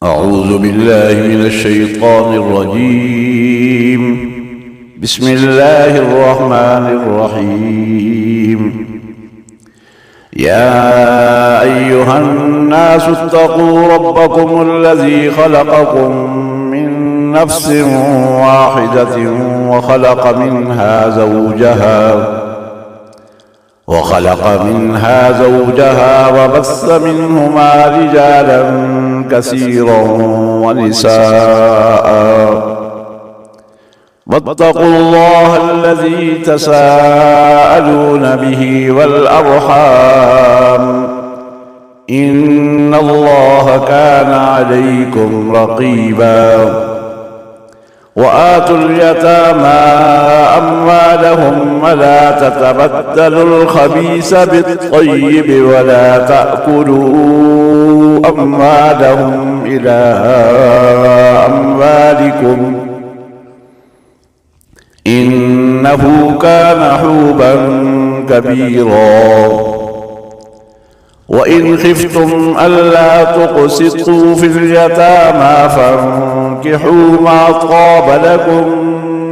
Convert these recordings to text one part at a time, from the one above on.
أعوذ بالله من الشيطان الرجيم. بسم الله الرحمن الرحيم. يا أيها الناس اتقوا ربكم الذي خلقكم من نفس واحدة وخلق منها زوجها وبث منهما رجالا كثيرا ونساء. واتقوا الله الذي تساءلون به والأرحام إن الله كان عليكم رقيبا. وآتوا اليتامى أموالهم ولا تتبدلوا الخبيث بالطيب ولا تأكلوا أموالهم إلى أموالكم إنه كان حوبا كبيرا. وإن خفتم ألا تقسطوا في اليتامى فانكحوا ما طاب لكم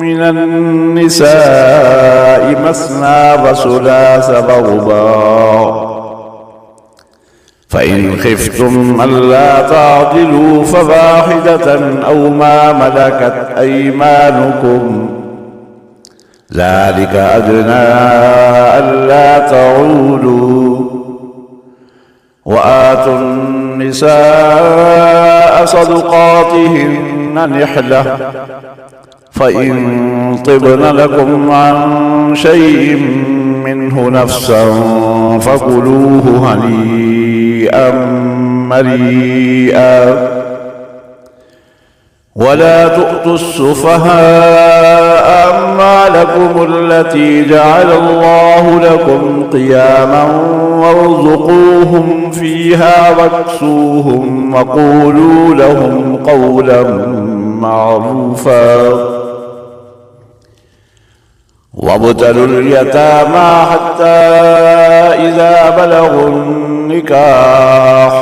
من النساء مثنى وثلاث ورباع. فإن خفتم ألا تعدلوا فواحدة أو ما ملكت أيمانكم ذلك أدنى ألا تعولوا. وآتوا النساء صدقاتهن نحلة فإن طبن لكم عن شيء منه نفسا فكلوه هنيئا مريئا. ولا تؤتوا السفهاء أموالكم التي جعل الله لكم قياما وارزقوهم فيها واكسوهم وقولوا لهم قولا معروفا. وابتلوا اليتامى حتى إذا بلغوا النكاح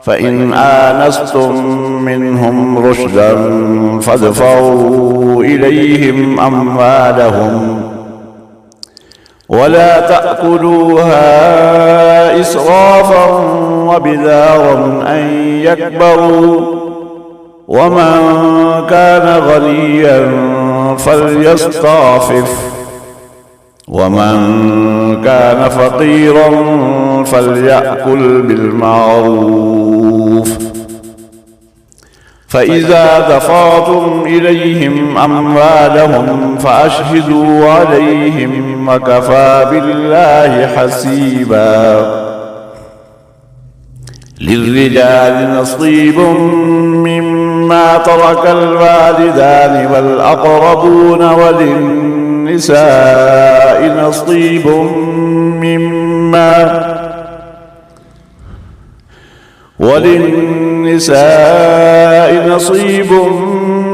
فإن آنستم منهم رشدا فادفعوا إليهم أموالهم ولا تأكلوها إسرافا وبدارا أن يكبروا. ومن كان غنيا فليستعفف ومن كان فقيرا فليأكل بالمعروف. فإذا دفعتم إليهم أموالهم فأشهدوا عليهم وكفى بالله حسيبا. للرجال نصيب مما ترك الوالدان والأقربون وللنساء نصيب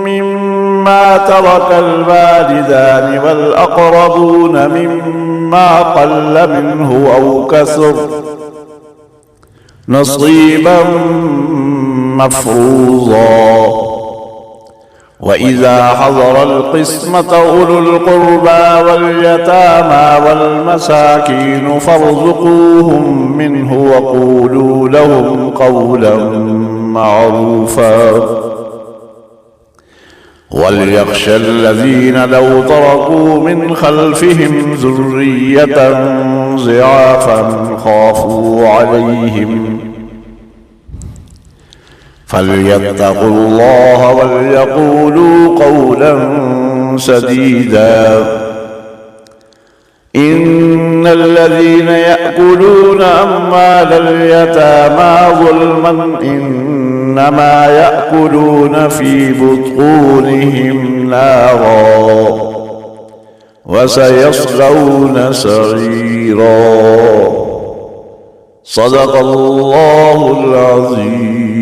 مما ترك الوالدان والأقربون مما قل منه أو كثر نصيبا مفروضا. وإذا حضر القسمة أولو القربى واليتامى والمساكين فارزقوهم منه وقولوا لهم قولا معروفا. وليخشى الذين لو تركوا من خلفهم ذرية ضعافا خافوا عليهم فليتقوا الله وليقولوا قولا سديدا. إن الذين يأكلون أموال اليتامى ظلما إنما يأكلون في بطونهم نارا وسيصلون سعيرا. صدق الله العظيم.